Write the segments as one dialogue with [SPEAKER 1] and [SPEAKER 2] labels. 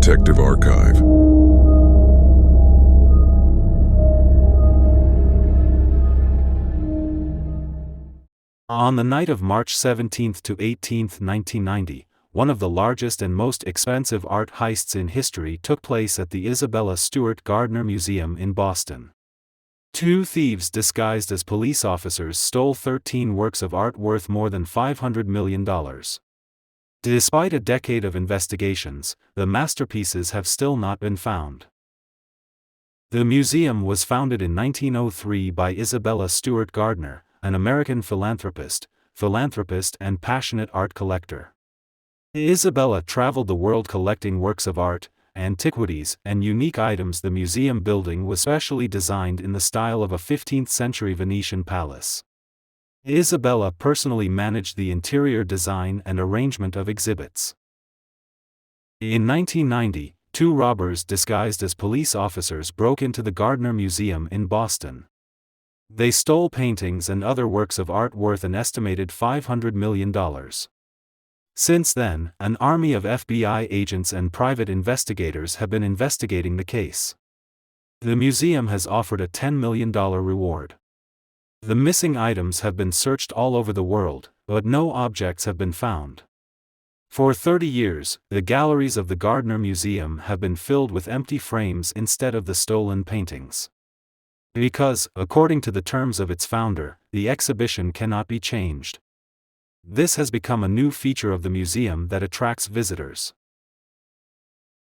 [SPEAKER 1] Detective Archive.
[SPEAKER 2] On the night of March 17 to 18, 1990, one of the largest and most expensive art heists in history took place at the Isabella Stewart Gardner Museum in Boston. Two thieves disguised as police officers stole 13 works of art worth more than $500 million. Despite a decade of investigations, the masterpieces have still not been found. The museum was founded in 1903 by Isabella Stewart Gardner, an American philanthropist and passionate art collector. Isabella traveled the world collecting works of art, antiquities, and unique items. The museum building was specially designed in the style of a 15th-century Venetian palace. Isabella personally managed the interior design and arrangement of exhibits. In 1990, two robbers disguised as police officers broke into the Gardner Museum in Boston. They stole paintings and other works of art worth an estimated $500 million. Since then, an army of FBI agents and private investigators have been investigating the case. The museum has offered a $10 million reward. The missing items have been searched all over the world, but no objects have been found. For 30 years, the galleries of the Gardner Museum have been filled with empty frames instead of the stolen paintings. Because, according to the terms of its founder, the exhibition cannot be changed. This has become a new feature of the museum that attracts visitors.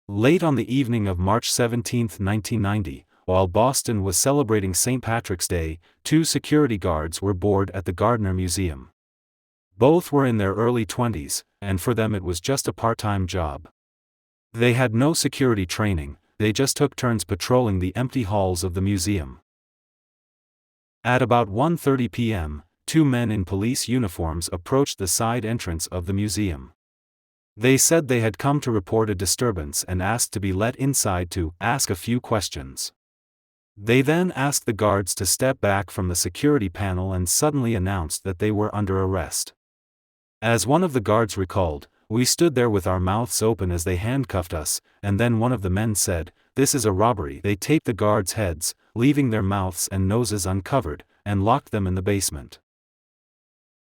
[SPEAKER 2] Late on the evening of March 17, 1990, while Boston was celebrating St. Patrick's Day, two security guards were bored at the Gardner Museum. Both were in their early 20s, and for them it was just a part-time job. They had no security training, they just took turns patrolling the empty halls of the museum. At about 1:30 p.m., two men in police uniforms approached the side entrance of the museum. They said they had come to report a disturbance and asked to be let inside to ask a few questions. They then asked the guards to step back from the security panel and suddenly announced that they were under arrest. As one of the guards recalled, "We stood there with our mouths open as they handcuffed us, and then one of the men said, 'This is a robbery.' They taped the guards' heads, leaving their mouths and noses uncovered, and locked them in the basement."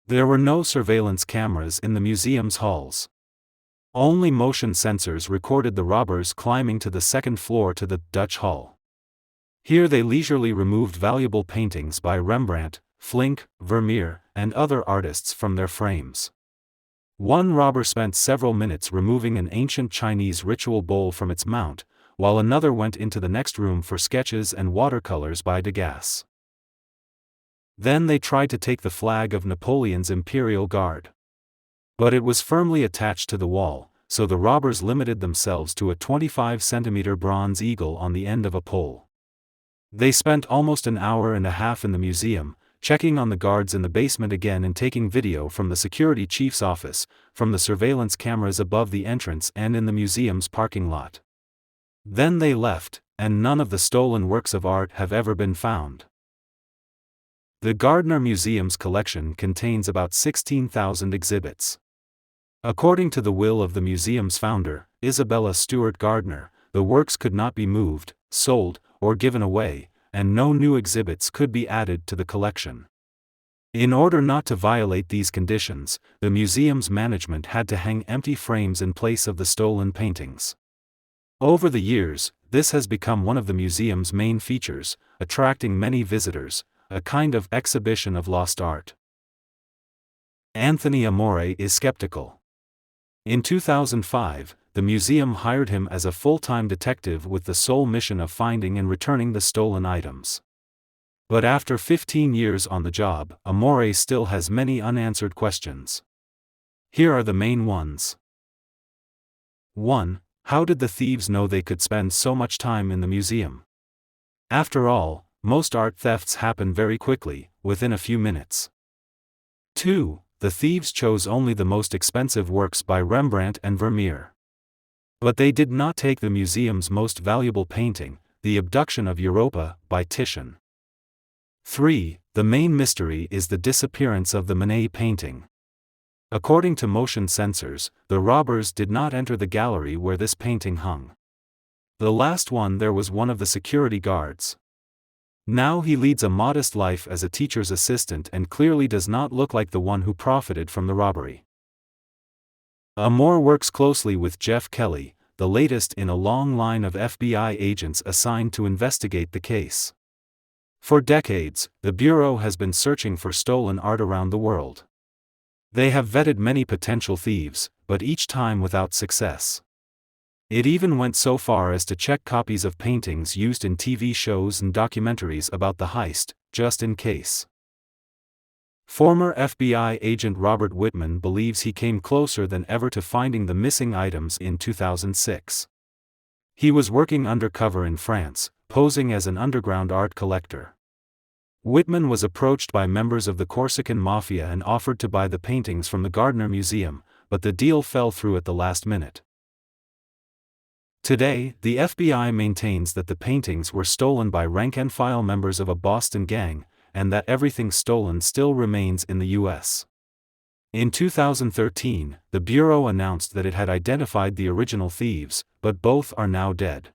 [SPEAKER 2] There were no surveillance cameras in the museum's halls. Only motion sensors recorded the robbers climbing to the second floor to the Dutch Hall. Here they leisurely removed valuable paintings by Rembrandt, Flink, Vermeer, and other artists from their frames. One robber spent several minutes removing an ancient Chinese ritual bowl from its mount, while another went into the next room for sketches and watercolors by Degas. Then they tried to take the flag of Napoleon's Imperial Guard. But it was firmly attached to the wall, so the robbers limited themselves to a 25-centimeter bronze eagle on the end of a pole. They spent almost an hour and a half in the museum, checking on the guards in the basement again and taking video from the security chief's office, from the surveillance cameras above the entrance and in the museum's parking lot. Then they left, and none of the stolen works of art have ever been found. The Gardner Museum's collection contains about 16,000 exhibits. According to the will of the museum's founder, Isabella Stewart Gardner, the works could not be moved, sold, or given away, and no new exhibits could be added to the collection. In order not to violate these conditions, the museum's management had to hang empty frames in place of the stolen paintings. Over the years, this has become one of the museum's main features, attracting many visitors, a kind of exhibition of lost art. Anthony Amore is skeptical. In 2005, the museum hired him as a full-time detective with the sole mission of finding and returning the stolen items. But after 15 years on the job, Amore still has many unanswered questions. Here are the main ones. 1. How did the thieves know they could spend so much time in the museum? After all, most art thefts happen very quickly, within a few minutes. 2. The thieves chose only the most expensive works by Rembrandt and Vermeer. But they did not take the museum's most valuable painting, The Abduction of Europa, by Titian. 3. The main mystery is the disappearance of the Manet painting. According to motion sensors, the robbers did not enter the gallery where this painting hung. The last one there was one of the security guards. Now he leads a modest life as a teacher's assistant and clearly does not look like the one who profited from the robbery. Moore works closely with Jeff Kelly, the latest in a long line of FBI agents assigned to investigate the case. For decades, the Bureau has been searching for stolen art around the world. They have vetted many potential thieves, but each time without success. It even went so far as to check copies of paintings used in TV shows and documentaries about the heist, just in case. Former FBI agent Robert Whitman believes he came closer than ever to finding the missing items in 2006. He was working undercover in France, posing as an underground art collector. Whitman was approached by members of the Corsican Mafia and offered to buy the paintings from the Gardner Museum, but the deal fell through at the last minute. Today, the FBI maintains that the paintings were stolen by rank-and-file members of a Boston gang, and that everything stolen still remains in the U.S. In 2013, the Bureau announced that it had identified the original thieves, but both are now dead.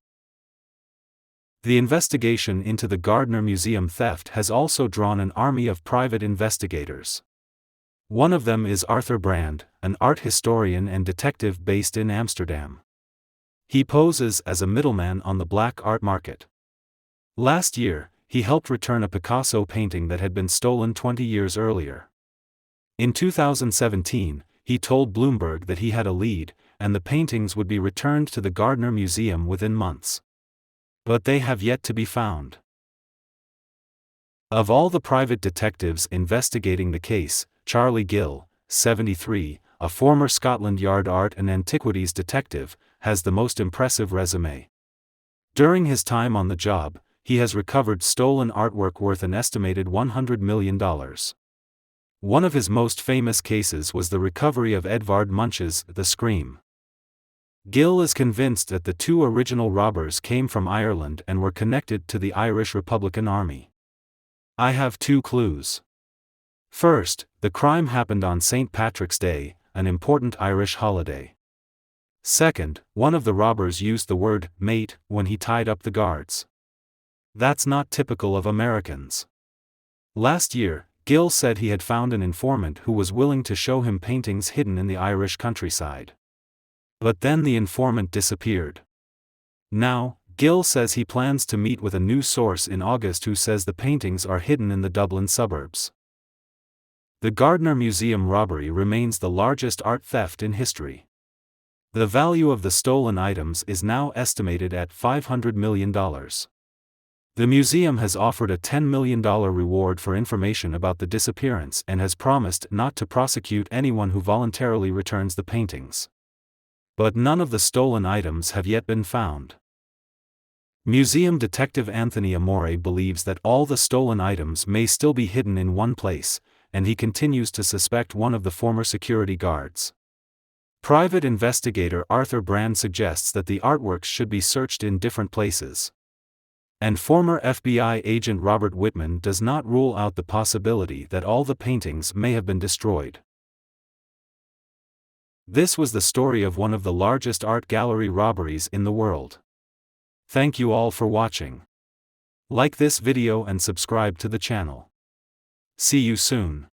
[SPEAKER 2] The investigation into the Gardner Museum theft has also drawn an army of private investigators. One of them is Arthur Brand, an art historian and detective based in Amsterdam. He poses as a middleman on the black art market. Last year, he helped return a Picasso painting that had been stolen 20 years earlier. In 2017, he told Bloomberg that he had a lead, and the paintings would be returned to the Gardner Museum within months. But they have yet to be found. Of all the private detectives investigating the case, Charlie Gill, 73, a former Scotland Yard art and antiquities detective, has the most impressive resume. During his time on the job, he has recovered stolen artwork worth an estimated $100 million. One of his most famous cases was the recovery of Edvard Munch's The Scream. Gill is convinced that the two original robbers came from Ireland and were connected to the Irish Republican Army. I have two clues. First, the crime happened on St. Patrick's Day, an important Irish holiday. Second, one of the robbers used the word mate when he tied up the guards. That's not typical of Americans. Last year, Gill said he had found an informant who was willing to show him paintings hidden in the Irish countryside. But then the informant disappeared. Now, Gill says he plans to meet with a new source in August who says the paintings are hidden in the Dublin suburbs. The Gardner Museum robbery remains the largest art theft in history. The value of the stolen items is now estimated at $500 million. The museum has offered a $10 million reward for information about the disappearance and has promised not to prosecute anyone who voluntarily returns the paintings. But none of the stolen items have yet been found. Museum detective Anthony Amore believes that all the stolen items may still be hidden in one place, and he continues to suspect one of the former security guards. Private investigator Arthur Brand suggests that the artworks should be searched in different places. And former FBI agent Robert Whitman does not rule out the possibility that all the paintings may have been destroyed. This was the story of one of the largest art gallery robberies in the world. Thank you all for watching. Like this video and subscribe to the channel. See you soon.